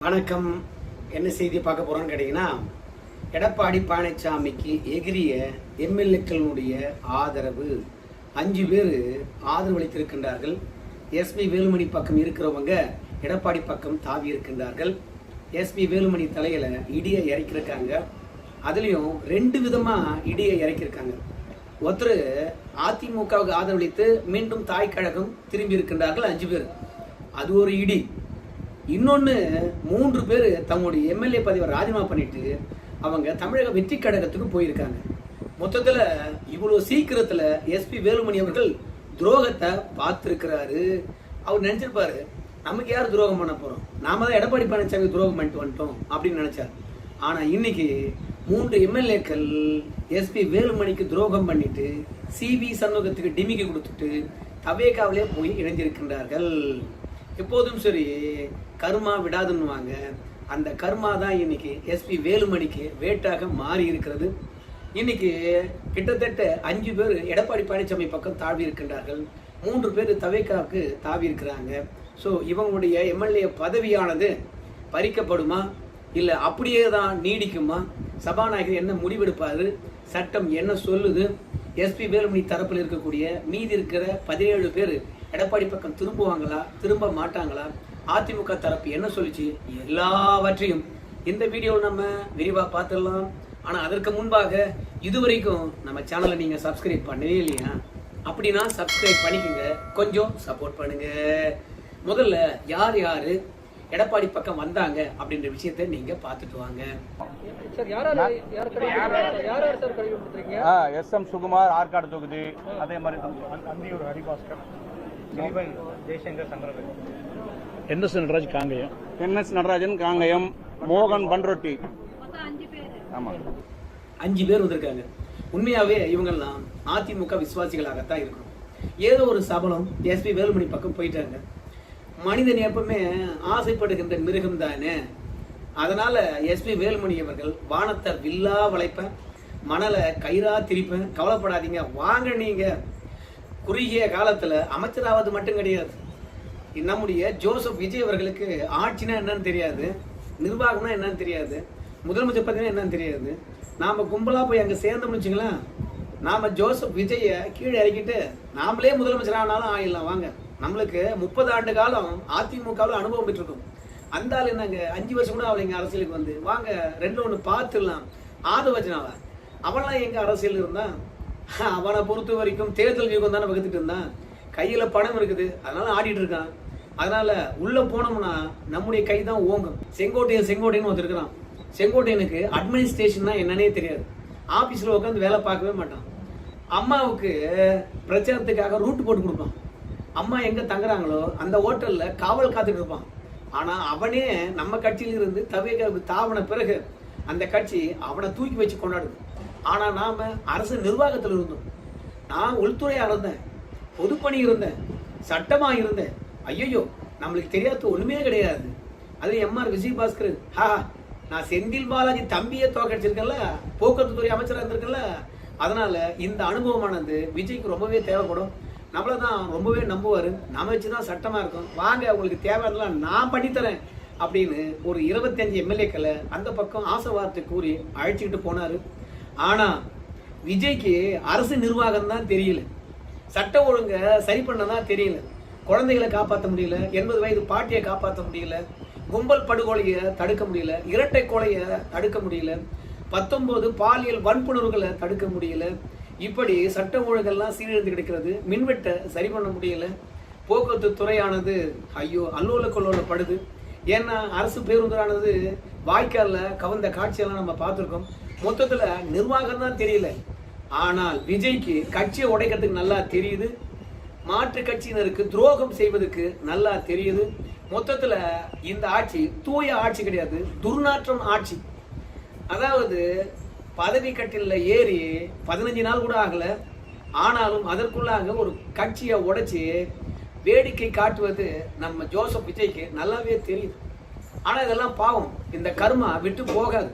வணக்கம். என்ன செய்தி பார்க்க போறோம்னு கேட்டீங்கன்னா, எடப்பாடி பழனிசாமிக்கு எகிரிய எம்எல்ஏக்களுடைய ஆதரவு 5 பேர் ஆதரவு அளித்திருக்கின்றார்கள். எஸ்பி வேலுமணி பக்கம் இருக்கிறவங்க எடப்பாடி பக்கம் தாவி இருக்கின்றார்கள். எஸ்பி வேலுமணி தலையில இடியை இறக்கிருக்காங்க. அதுலயும் 2 விதமா இடியை இறக்கிருக்காங்க. ஒருத்தர் அதிமுகவுக்கு ஆதரவளித்து மீண்டும் தாய் கழகம் திரும்பி இருக்கின்றார்கள் 5 பேர். அது ஒரு இடி. இன்னொன்னு 3 பேர் தங்களுடைய எம்எல்ஏ பதவியை ராஜினாமா பண்ணிட்டு அவங்க தமிழக வெற்றி கழகத்துக்கு போயிருக்காங்க. மொத்தத்துல இவ்வளவு சீக்கிரத்துல எஸ்பி வேலுமணி அவர்கள் துரோகத்தை பார்த்திருக்கிறாரு. அவர் நினைச்சிருப்பாரு, நமக்கு யார் துரோகம் பண்ண போறோம், நாம தான் எடப்பாடி பழனிசாமி துரோகம் பண்ணிட்டு வந்துட்டோம் அப்படின்னு நினைச்சார். ஆனா இன்னைக்கு 3 எம்எல்ஏக்கள் எஸ்பி வேலுமணிக்கு துரோகம் பண்ணிட்டு சிவி சண்முகத்துக்கு டிமிக்கி கொடுத்துட்டு தவேகாவிலே போய் இணைந்திருக்கின்றார்கள். எப்போதும் சரி கர்மா விடாதுன்னுவாங்க. அந்த கர்மா தான் இன்னைக்கு எஸ்பி வேலுமணிக்கு வேட்டாக மாறி இருக்கிறது. இன்னைக்கு கிட்டத்தட்ட 5 பேர் எடப்பாடி பழனிசாமி பக்கம் தாவி இருக்கின்றார்கள். 3 பேர் தவேகாவுக்கு தாவி இருக்கிறாங்க. ஸோ இவங்களுடைய எம்எல்ஏ பதவியானது பறிக்கப்படுமா இல்லை அப்படியே தான் நீடிக்குமா? சபாநாயகர் என்ன முடிவெடுப்பாரு? சட்டம் என்ன சொல்லுது? எஸ்பி வேலுமணி தரப்பில் இருக்கக்கூடிய மீதி இருக்கிற 17 பேர் எடப்பாடி பக்கம் திரும்புவாங்களா, திரும்ப மாட்டாங்களா? அதிமுக தரப்பு என்ன சொல்லிச்சு? எல்லாவற்றையும் இந்த வீடியோவில் நம்ம விரிவாக பார்த்துடலாம். ஆனால் அதற்கு முன்பாக இதுவரைக்கும் நம்ம சேனலை நீங்கள் சப்ஸ்கிரைப் பண்ணவே இல்லையா? அப்படின்னா சப்ஸ்கிரைப் பண்ணிக்கோங்க, கொஞ்சம் சப்போர்ட் பண்ணுங்க. முதல்ல யார் யார் எடப்பாடி பக்கம் வந்தாங்க அப்படின்ற விஷயத்தை நீங்க பார்த்துட்டு வாங்க. எஸ்.எம். சுகுமார் ஆற்காடு தொகுதி, அதே மாதிரி அந்தியூர் ஹரிபாஸ்கர், ஜெய்சங்கர் சங்கரன், என்.எஸ். நடராஜன் காங்கயம், மோகன் பன்ரொட்டி. ஆமா, 5 பேர் வந்திருக்காங்க. உண்மையாவே இவங்கெல்லாம் அதிமுக விசுவாசிகளாகத்தான் இருக்கும். ஏதோ ஒரு சபலம் எஸ்பி வேலுமணி பக்கம் போயிட்டாங்க. மனிதன் எப்பவுமே ஆசைப்படுகின்ற மிருகம் தானே. அதனால எஸ்பி வேலுமணி அவர்கள் வானத்தை வில்லா வளைப்பேன், மணலை கயிறா திரிப்பேன், கவலைப்படாதீங்க வாங்க. நீங்க குறுகிய காலத்துல அமைச்சராவது மட்டும் கிடையாது, நம்முடைய ஜோசப் விஜய் அவர்களுக்கு ஆட்சினா என்னன்னு தெரியாது, நிர்வாகம்னா என்னன்னு தெரியாது, முதலமைச்சர் பத்தினா என்னன்னு தெரியாது. நாம கும்பலா போய் அங்க சேர்ந்தோம்னு வச்சுங்களேன், நாம ஜோசப் விஜய கீழே இறக்கிட்டு நாமளே முதலமைச்சர் ஆனாலும் ஆயிடலாம். வாங்க, நம்மளுக்கு 30 ஆண்டு காலம் அதிமுகவில் அனுபவம் பெற்றிருக்கும். அந்த ஆள் என்னங்க 5 வருஷம் கூட அவள் எங்க அரசியலுக்கு வந்து வாங்க 2-1 பார்த்துடலாம். ஆதவச்சனாவ அவன்லாம் எங்க அரசியல் இருந்தான்? அவனை பொறுத்த வரைக்கும் தேர்தல் யுகம் தானே வகுத்துட்டு இருந்தான். கையில பணம் இருக்குது, அதனால ஆடிட்டு இருக்கான். அதனால உள்ள போனோம்னா நம்முடைய கை தான் ஓங்கும். செங்கோட்டையன் ஒருத்தர் இருக்கிறான். செங்கோட்டையனுக்கு அட்மினிஸ்ட்ரேஷன்னா என்னன்னே தெரியாது. ஆபீஸ்ல உட்காந்து வேலை பார்க்கவே மாட்டான். அம்மாவுக்கு பிரச்சாரத்துக்காக ரூட் போட்டு கொடுப்பான். அம்மா எங்க தங்குறாங்களோ அந்த ஹோட்டல்ல காவல் காத்துட்டு இருப்பான். ஆனா அவனே நம்ம கட்சியில இருந்து தாவன பிறகு அந்த கட்சி அவனை தூக்கி வச்சு கொண்டாடுது. ஆனா நாம அரசு நிர்வாகத்தில் இருந்தோம். நான் உள்துறையா இருந்தேன், பொதுப்பணி இருந்தேன், சட்டமா இருந்தேன். ஐயோ, நம்மளுக்கு தெரியாத ஒண்ணுமே கிடையாது. அது எம்ஆர் விஜயபாஸ்கர், நான் செந்தில் பாலாஜி தம்பியை தோக்கடிச்சிருக்கேன்ல, போக்குவரத்து துறை அமைச்சராக இருந்திருக்கேன்ல. அதனால இந்த அனுபவமானது விஜய்க்கு ரொம்பவே தேவைப்படும். நம்மளதான் ரொம்பவே நம்புவாரு. நம்ம வச்சுதான் சட்டமா இருக்கும். வாங்க, உங்களுக்கு தேவையெல்லாம் நான் பண்ணித்தரேன் அப்படின்னு ஒரு 25 எம்எல்ஏக்களை அந்த பக்கம் ஆசை வார்த்தை கூறி அழைச்சிக்கிட்டு போனாரு. ஆனா விஜய்க்கு அரசு நிர்வாகம் தான் தெரியல, சட்ட ஒழுங்க சரி பண்ணதான் தெரியல, குழந்தைகளை காப்பாற்ற முடியல, 80 வயது பாட்டியை காப்பாற்ற முடியல, கும்பல் படுகொலையை தடுக்க முடியல, இரட்டை கொலையை தடுக்க முடியல, 19 பாலியல் வன்புணர்வுகளை தடுக்க முடியல. இப்படி சட்ட ஒழுங்கெல்லாம் சீரழிந்து கிடைக்கிறது. மின்வெட்டை சரி பண்ண முடியல. போக்குவரத்து துறையானது அல்லோல கொல்லோல படுது. ஏன்னா அரசு பேருந்தானது வாய்க்கால கவர்ந்த காட்சியெல்லாம் நம்ம பார்த்துருக்கோம். மொத்தத்துல நிர்வாகம் தான் தெரியல. ஆனால் விஜய்க்கு கட்சியை உடைக்கிறதுக்கு நல்லா தெரியுது, மாற்று கட்சியினருக்கு துரோகம் செய்வதற்கு நல்லா தெரியுது. மொத்தத்துல இந்த ஆட்சி தூய ஆட்சி கிடையாது, துர்நாற்றம் ஆட்சி. அதாவது பதவி கட்டில ஏறி 15 நாள் கூட ஆகல. ஆனாலும் அதற்குள்ளாக ஒரு கட்சியை உடைச்சி வேடிக்கை காட்டுவது நம்ம ஜோசப் விஜய்க்கு நல்லாவே தெரியுது. ஆனா இதெல்லாம் பாவம், இந்த கர்மா விட்டு போகாது.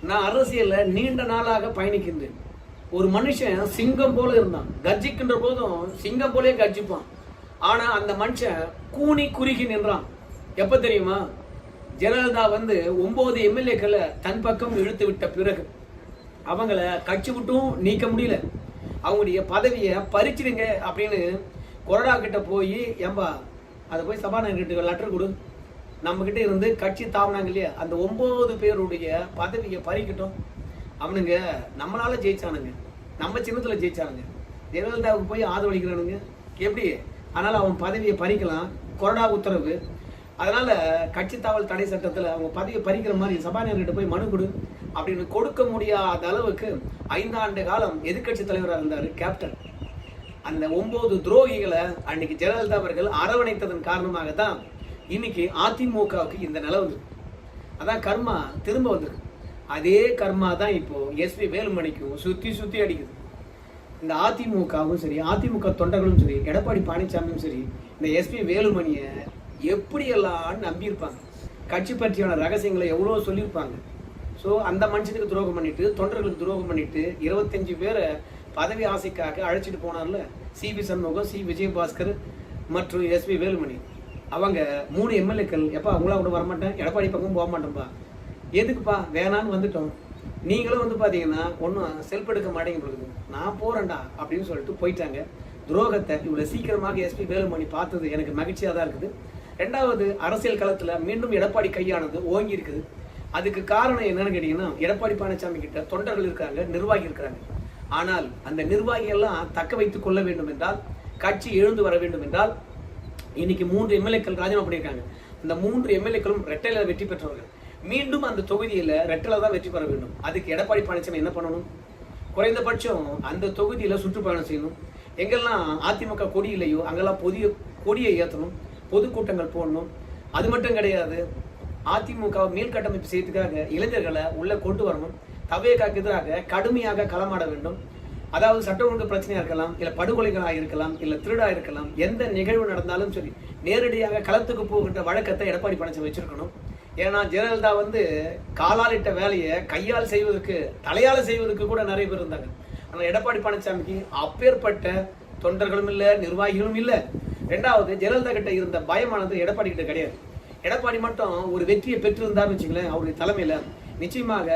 நான் அரசியல்ல நீண்ட நாளாக பயணிக்கின்றேன். ஒரு மனுஷன் சிங்கம் போல இருந்தான், கர்ஜிக்கின்ற போதும் சிங்கம் போலே கர்ஜிப்பான். ஆனா அந்த மனுஷன் கூனி குறுகி நின்றான். எப்ப தெரியுமா? ஜெயலலிதா வந்து 9 எம்எல்ஏக்களை தன் பக்கம் இழுத்து விட்ட பிறகு அவங்கள கட்சி விட்டும் நீக்க முடியல. அவங்களுடைய பதவியை பறிச்சிடுங்க அப்படின்னு கொறடா கிட்ட போய் ஏம்பா அதை போய் சபாநாயகர்கிட்ட லெட்டர் கொடு, நம்ம கிட்ட இருந்து கட்சி தாவனாங்க இல்லையா அந்த 9 பேருடைய பதவியை பறிக்கட்டும். அவனுங்க நம்மளால ஜெயிச்சானுங்க, நம்ம சின்னத்துல ஜெயிச்சானுங்க. ஜெயலலிதாவுக்கு போய் ஆதரவளிக்கிறானுங்க எப்படி? அதனால அவன் பதவியை பறிக்கலாம், கொறடா உத்தரவு. அதனால கட்சி தாவல் தடை சட்டத்துல அவங்க பதவியை பறிக்கிற மாதிரி சபாநாயகர்கிட்ட போய் மனு கொடு அப்படின்னு கொடுக்க முடியாத அளவுக்கு 5 ஆண்டு காலம் எதிர்கட்சி தலைவராக இருந்தாரு கேப்டன். அந்த 9 துரோகிகளை அன்னைக்கு ஜெயலலிதா அவர்கள் அரவணைத்ததன் காரணமாக தான் இன்னைக்கு அதிமுகவுக்கு இந்த நிலவு. அதான் கர்மா திரும்ப வந்திருக்கு. அதே கர்மா தான் இப்போ எஸ்பி வேலுமணிக்கும் சுத்தி சுத்தி அடிக்குது. இந்த அதிமுகவும் சரி, அதிமுக தொண்டர்களும் சரி, எடப்பாடி பழனிசாமியும் சரி, இந்த எஸ்பி வேலுமணியை எப்படியெல்லாம் நம்பியிருப்பாங்க, கட்சி பற்றியான ரகசியங்களை எவ்வளோ சொல்லியிருப்பாங்க. ஸோ அந்த மனுஷனுக்கு துரோகம் பண்ணிட்டு, தொண்டர்களுக்கு துரோகம் பண்ணிட்டு 25 பேரை பதவி ஆசைக்காக அழைச்சிட்டு போனார்ல சிபி சண்முகம், சி விஜயபாஸ்கர் மற்றும் எஸ்பி வேலுமணி. அவங்க 3 எம்எல்ஏக்கள் எப்பா அவங்களா கூட வரமாட்டேன், எடப்பாடி பக்கம் போக மாட்டேன்ப்பா, எதுக்குப்பா வேணான்னு வந்துட்டோம், நீங்களும் வந்து பார்த்தீங்கன்னா ஒன்றும் செல்ஃப் எடுக்க மாட்டேங்க, நான் போகிறேன்டா அப்படின்னு சொல்லிட்டு போயிட்டாங்க. துரோகத்தை இவ்வளோ சீக்கிரமாக எஸ்பி வேலுமணி பார்த்தது எனக்கு மகிழ்ச்சியாக தான் இருக்குது. 2வது, அரசியல் களத்தில் மீண்டும் எடப்பாடி கையானது ஓங்கி இருக்குது. அதுக்கு காரணம் என்னன்னு கேட்டீங்கன்னா, எடப்பாடி பழனிசாமி கிட்ட தொண்டர்கள் இருக்காங்க, நிர்வாகி இருக்கிறாங்க. ஆனால் அந்த நிர்வாகிகள்லாம் தக்க வைத்துக் கொள்ள வேண்டும் என்றால், கட்சி எழுந்து வர வேண்டும் என்றால், இன்னைக்கு 3 எம்எல்ஏக்கள் ராஜினாமா பண்ணியிருக்காங்க. அந்த 3 எம்எல்ஏக்களும் ரெட்டையில வெற்றி பெற்றவர்கள். மீண்டும் அந்த தொகுதியில ரெட்டையில தான் வெற்றி பெற வேண்டும். அதுக்கு எடப்பாடி பழனிசாமி என்ன பண்ணணும்? குறைந்தபட்சம் அந்த தொகுதியில சுற்றுப்பயணம் செய்யணும். எங்கெல்லாம் அதிமுக கொடி இல்லையோ அங்கெல்லாம் புதிய கொடியை ஏற்றணும், பொதுக்கூட்டங்கள் போடணும். அது மட்டும் கிடையாது, அதிமுக மீள்கட்டமைப்பு செய்யறதுக்காக இளைஞர்களை உள்ள கொண்டு வரணும். தவேகாக்கு எதிராக கடுமையாக களமாட வேண்டும். அதாவது சட்ட ஒழுங்கு பிரச்சனையா இருக்கலாம், இல்ல படுகொலைகளாக இருக்கலாம், இல்ல திருடா இருக்கலாம், எந்த நிகழ்வு நடந்தாலும் சரி நேரடியாக களத்துக்கு போகின்ற வழக்கத்தை எடப்பாடி பழனிசாமி வச்சிருக்கணும். ஏன்னா ஜெயலலிதா வந்து காலால் இட்ட வேலையை கையால் செய்வதற்கு, தலையால செய்வதற்கு கூட நிறைய பேர் இருந்தாங்க. ஆனால் எடப்பாடி பழனிசாமிக்கு அப்பேற்பட்ட தொண்டர்களும் இல்லை, நிர்வாகிகளும் இல்லை. 2வது, ஜெயலலிதா கிட்ட இருந்த பயமானது எடப்பாடி கிட்ட கிடையாது. எடப்பாடி மட்டும் ஒரு வெற்றியை பெற்றிருந்தாருன்னு வச்சுங்களேன், அவருடைய தலைமையில நிச்சயமாக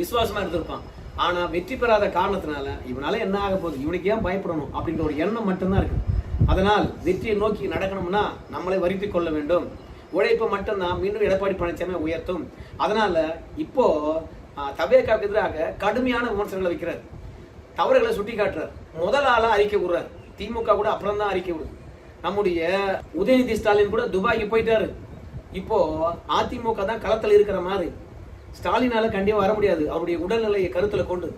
விசுவாசமா இருந்திருப்பான். ஆனா வெற்றி பெறாத காரணத்தினால இவனால என்ன ஆக போகுது, இவனுக்கு ஏன் பயப்படணும் அப்படின்ற ஒரு எண்ணம் மட்டும்தான் இருக்கு. அதனால் வெற்றியை நோக்கி நடக்கணும்னா நம்மளை வருத்திக் கொள்ள வேண்டும். உழைப்பு மட்டும்தான் மீண்டும் எடப்பாடி பழனிசாமி உயர்த்தும். அதனால இப்போ தவேகாவுக்கு எதிராக கடுமையான விமர்சனங்களை வைக்கிறார், தவறுகளை சுட்டி காட்டுறார், முதல் ஆளா அறிக்கை விடுறார். திமுக கூட அப்புறம் தான் அறிக்கை விடுது. நம்முடைய உதயநிதி ஸ்டாலின் கூட துபாய்க்கு போயிட்டாரு. இப்போ அதிமுக தான் களத்தில் இருக்கிற மாதிரி. ஸ்டாலினால கண்டிப்பா வர முடியாது, அவருடைய உடல்நிலையை கருத்துல கொண்டு.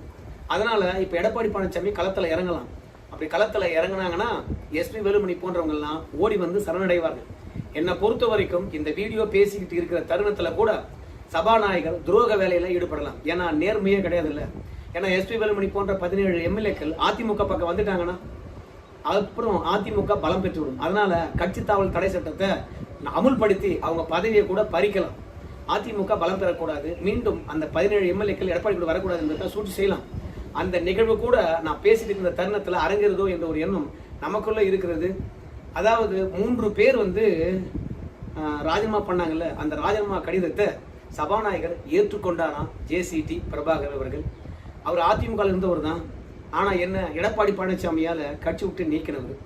அதனால இப்ப எடப்பாடி பழனிசாமி களத்துல இறங்கலாம். அப்படி களத்துல இறங்கினாங்கன்னா எஸ்பி வேலுமணி போன்றவங்க எல்லாம் ஓடி வந்து சரணடைவார்கள். என்னை பொறுத்த வரைக்கும் இந்த வீடியோ பேசிக்கிட்டு இருக்கிற தருணத்துல கூட சபாநாயகர் துரோக வேலையில ஈடுபடலாம். ஏன்னா நேர்மையே கிடையாது இல்ல. ஏன்னா எஸ்பி வேலுமணி போன்ற 17 எம்எல்ஏக்கள் அதிமுக பக்கம் வந்துட்டாங்கன்னா அப்புறம் அதிமுக பலம் பெற்றுவிடும். அதனால கட்சி தாவல் தடை சட்டத்தை அமுல்படுத்தி அவங்க பதவியை கூட பறிக்கலாம். அதிமுக பலம் பெறக்கூடாது, மீண்டும் அந்த 17 எம்எல்ஏக்கள் எடப்பாடி கூட வரக்கூடாது என்பதை சூழ்ச்சி செய்யலாம். அந்த நிகழ்வு கூட நான் பேசிட்டு இருந்த தருணத்தில் அரங்கேறதோ என்ற ஒரு எண்ணம் நமக்குள்ள இருக்கிறது. அதாவது 3 பேர் வந்து ராஜினாமா பண்ணாங்கல்ல, அந்த ராஜினாமா கடிதத்தை சபாநாயகர் ஏற்றுக்கொண்டாராம். ஜேசிடி பிரபாகர் அவர்கள். அவர் அதிமுக இருந்தவர் தான். ஆனா என்ன, எடப்பாடி பழனிசாமியால கட்சி விட்டு நீக்கினவர்.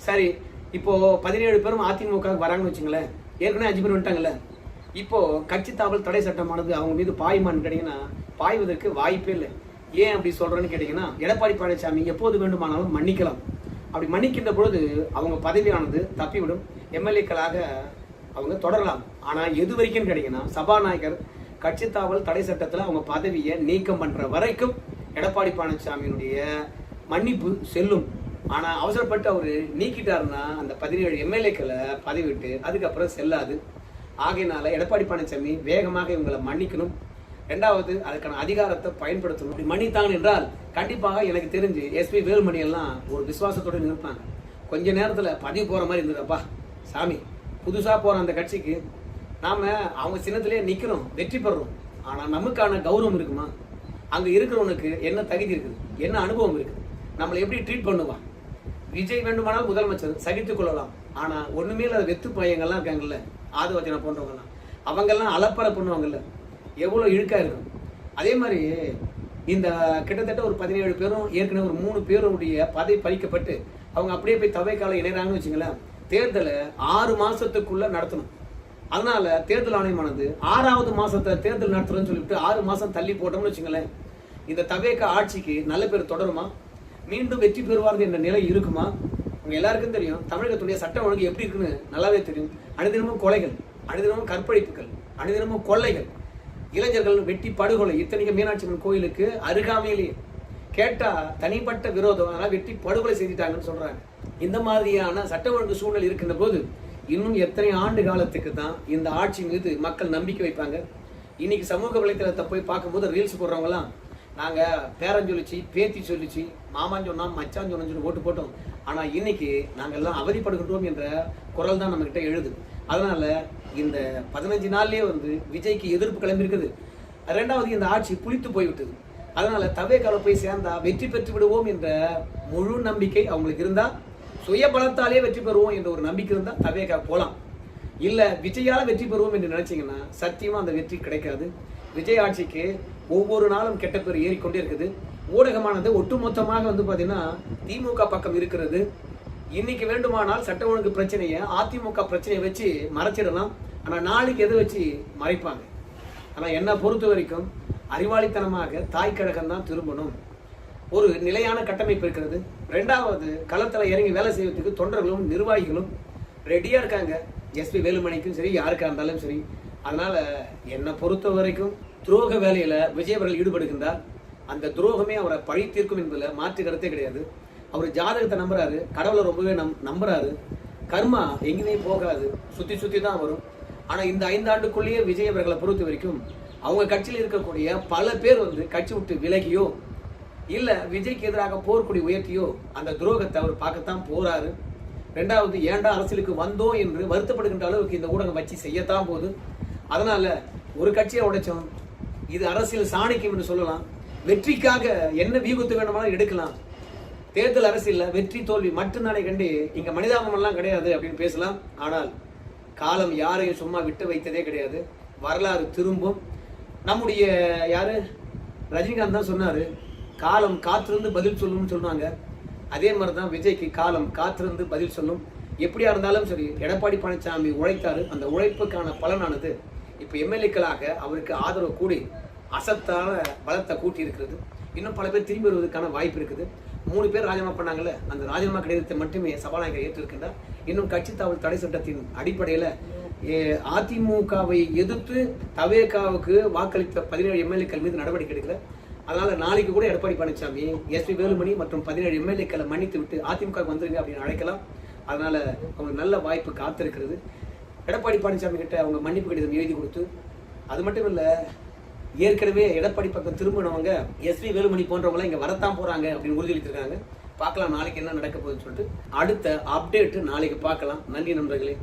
சரி, இப்போ 17 பேரும் அதிமுக வராங்கன்னு வச்சுங்களேன், ஏற்கனவே 5 பேர் வந்துட்டாங்கல்ல. இப்போ கட்சி தாவல் தடை சட்டமானது அவங்க மீது பாயுமான்னு கேட்டீங்கன்னா பாய்வதற்கு வாய்ப்பே இல்லை. ஏன் அப்படி சொல்றேன்னு கேட்டீங்கன்னா, எடப்பாடி பழனிசாமி எப்போது வேண்டுமானாலும் மன்னிக்கலாம். அப்படி மன்னிக்கின்ற பொழுது அவங்க பதவியானது தப்பிவிடும், எம்எல்ஏக்களாக அவங்க தொடரலாம். ஆனா எது வரைக்கும் கேட்டீங்கன்னா, சபாநாயகர் கட்சி தாவல் தடை சட்டத்துல அவங்க பதவியை நீக்கம் பண்ற வரைக்கும் எடப்பாடி பழனிசாமியினுடைய மன்னிப்பு செல்லும். ஆனா அவசரப்பட்டு அவரு நீக்கிட்டாருன்னா அந்த 17 எம்எல்ஏக்களை பதவி விட்டு அதுக்கப்புறம் செல்லாது. ஆகையினால எடப்பாடி பழனிசாமி வேகமாக இவங்களை மன்னிக்கணும். 2வது, அதுக்கான அதிகாரத்தை பயன்படுத்தணும். அப்படி மன்னித்தாங்க என்றால் கண்டிப்பாக எனக்கு தெரிஞ்சு எஸ்பி வேலுமணி எல்லாம் ஒரு விசுவாசத்தோடு நிற்பாங்க. கொஞ்ச நேரத்துல பதிவு போற மாதிரி இருந்ததுப்பா சாமி, புதுசா போற அந்த கட்சிக்கு நாம அவங்க சின்னத்திலேயே நிக்கிறோம், வெற்றி பெறோம். ஆனா நமக்கான கௌரவம் இருக்குமா? அங்க இருக்கிறவனுக்கு என்ன தகுதி இருக்குது, என்ன அனுபவம் இருக்குது, நம்மளை எப்படி ட்ரீட் பண்ணுவான்? விஜய் வேண்டுமானால் முதலமைச்சர் சகித்துக் கொள்ளலாம். ஆனா ஒண்ணுமே இல்லாத வெத்து பையங்கள்லாம் இருக்காங்கல்ல, ஆதவத்தின போன்றவங்கலாம், அவங்கெல்லாம் அலப்பறை பண்ணுவாங்கல்ல, எவ்வளோ இழுக்கா இருக்கும். அதே மாதிரி இந்த கிட்டத்தட்ட ஒரு 17 பேரும் ஏற்கனவே ஒரு 3 பேருடைய பதவி பறிக்கப்பட்டு அவங்க அப்படியே போய் தவைக்கால இணைறாங்கன்னு வச்சுங்களேன். தேர்தலை 6 மாசத்துக்குள்ள நடத்தணும். அதனால தேர்தல் ஆணையமானது 6வது மாசத்துல தேர்தல் நடத்துறோம்னு சொல்லிட்டு 6 மாசம் தள்ளி போட்டோம்னு வச்சுங்களேன். இந்த தவேக ஆட்சிக்கு நல்ல பேர் தொடருமா, மீண்டும் வெற்றி பெறுவார்கள் என்ற நிலை இருக்குமா? உங்க எல்லாருக்கும் தெரியும் தமிழகத்துடைய சட்டம் ஒழுங்கு எப்படி இருக்குன்னு நல்லாவே தெரியும். அனுதினமும் கொலைகள், அனுதினமும் கற்பழிப்புகள், அனுதினமும் கொள்ளைகள், இளைஞர்கள் வெட்டி படுகொலை. இத்தனைக்கு மீனாட்சி அம்மன் கோயிலுக்கு அருகாமையிலேயே கேட்டா தனிப்பட்ட விரோதம், அதனால வெட்டி படுகொலை செய்துட்டாங்கன்னு சொல்றாங்க. இந்த மாதிரியான சட்ட ஒழுங்கு சூழல் இருக்கின்ற போது இன்னும் எத்தனை ஆண்டு காலத்துக்கு தான் இந்த ஆட்சி மீது மக்கள் நம்பிக்கை வைப்பாங்க? இன்னைக்கு சமூக வலைத்தளத்தை போய் பார்க்கும்போது ரீல்ஸ் போடுறவங்கலாம் நாங்க பேரன் சொல்லிச்சு, பேத்தி சொல்லிச்சு, மாமான் சொன்னா, மச்சான் சொன்னு சொல்லி ஓட்டு போட்டோம், ஆனா இன்னைக்கு நாங்கெல்லாம் அவதிப்படுகின்றோம் என்ற குரல் தான் நம்ம கிட்ட எழுது. அதனால இந்த 15 நாள்லயே விஜய்க்கு எதிர்ப்பு கிளம்பி இருக்குது. 2வது இந்த ஆட்சி புளித்து போய்விட்டது. அதனால தவேகால போய் சேர்ந்தா வெற்றி பெற்று விடுவோம் என்ற முழு நம்பிக்கை அவங்களுக்கு இருந்தா, சுய பலத்தாலே வெற்றி பெறுவோம் என்ற ஒரு நம்பிக்கை இருந்தா தவேகா போலாம். இல்ல விஜயால வெற்றி பெறுவோம் என்று நினைச்சீங்கன்னா சத்தியமா அந்த வெற்றி கிடைக்காது. விஜய் ஆட்சிக்கு ஒவ்வொரு நாளும் கெட்ட பேர் ஏறிக்கொண்டே இருக்குது. ஊடகமானது ஒட்டுமொத்தமாக பாத்தீங்கன்னா திமுக பக்கம் இருக்கிறது. இன்னைக்கு வேண்டுமானால் சட்ட ஒழுங்கு பிரச்சனையை அதிமுக பிரச்சனையை வச்சு மறைச்சிடலாம். ஆனா நாளைக்கு எதை வச்சு மறைப்பாங்க? ஆனா என்ன பொறுத்த வரைக்கும் அறிவாளித்தனமாக தாய் கழகம் தான் திரும்பணும். ஒரு நிலையான கட்டமைப்பு இருக்கிறது. 2வது களத்துல இறங்கி வேலை செய்வதற்கு தொண்டர்களும் நிர்வாகிகளும் ரெடியா இருக்காங்க. எஸ்பி வேலுமணிக்கும் சரி, யாருக்கா இருந்தாலும் சரி. அதனால என்னை பொறுத்த வரைக்கும் துரோக வேலையில விஜய் அவர்கள் ஈடுபடுகின்றார். அந்த துரோகமே அவரை பழி தீர்க்கும் என்பதுல மாற்று கருத்தே கிடையாது. அவர் ஜாதகத்தை நம்புறாரு, கடவுளை ரொம்பவே நம்புறாரு. கர்மா எங்கேயுமே போகாது, சுத்தி சுத்தி தான் வரும். ஆனா இந்த 5 ஆண்டுக்குள்ளேயே விஜய் அவர்களை பொறுத்த வரைக்கும் அவங்க கட்சியில் இருக்கக்கூடிய பல பேர் கட்சி விட்டு விலகியோ இல்ல விஜய்க்கு எதிராக போர்க்குடி உயர்த்தியோ அந்த துரோகத்தை அவர் பார்க்கத்தான் போறாரு. 2வது ஏண்டா அரசியலுக்கு வந்தோம் என்று வருத்தப்படுகின்ற அளவுக்கு இந்த ஊடகம் வச்சு செய்யத்தான் போகுது. அதனால ஒரு கட்சியை உடைச்சோம், இது அரசியல் சாணிக்கம் என்று சொல்லலாம். வெற்றிக்காக என்ன வியூகத்து வேணுமானாலும் எடுக்கலாம். தேர்தல் அரசியல்ல வெற்றி தோல்வி மட்டும்தானே கண்டு இங்க மனிதாபம் எல்லாம் கிடையாது அப்படின்னு பேசலாம். ஆனால் காலம் யாரையும் சும்மா விட்டு வைத்ததே கிடையாது. வரலாறு திரும்பும். நம்முடைய யாரு ரஜினிகாந்த் தான் சொன்னாரு, காலம் காத்திருந்து பதில் சொல்லும்னு சொன்னாங்க. அதே மாதிரிதான் விஜய்க்கு காலம் காத்திருந்து பதில் சொல்லும். எப்படியா இருந்தாலும் சரி, எடப்பாடி பழனிசாமி உழைத்தாரு. அந்த உழைப்புக்கான பலனானது இப்ப எம்எல்ஏக்களாக அவருக்கு ஆதரவு கூடி அசத்தான பலத்தை கூட்டி இருக்கிறது. இன்னும் பல பேர் திரும்பி வருவதற்கான வாய்ப்பு இருக்குது. 3 பேர் ராஜினாமா பண்ணாங்கல்ல, அந்த ராஜினாமா கடிதத்தை மட்டுமே சபாநாயகர் ஏற்றிருக்கின்றார். இன்னும் கட்சி தாவல் தடை சட்டத்தின் அடிப்படையில அதிமுகவை எதிர்த்து தவேகாவுக்கு வாக்களித்த 17 எம்எல்ஏக்கள் மீது நடவடிக்கை எடுக்கல. அதனால நாளைக்கு கூட எடப்பாடி பழனிசாமி, எஸ்பி வேலுமணி மற்றும் 17 எம்எல்ஏக்களை மன்னித்து விட்டு அதிமுக வந்துருங்க அப்படின்னு அழைக்கலாம். அதனால அவங்களுக்கு நல்ல வாய்ப்பு காத்திருக்கிறது. எடப்பாடி பழனிசாமி கிட்ட அவங்க மன்னிப்பு கடிதம் எழுதி கொடுத்து, அது மட்டும் இல்ல ஏற்கனவே எடப்பாடி பக்கம் திரும்பினவங்க எஸ்பி வேலுமணி போன்றவங்க இங்க வரத்தான் போறாங்க அப்படின்னு உறுதியளித்திருக்காங்க. பார்க்கலாம் நாளைக்கு என்ன நடக்க போகுதுன்னு சொல்லிட்டு. அடுத்த அப்டேட் நாளைக்கு பார்க்கலாம். நன்றி நண்பர்களே.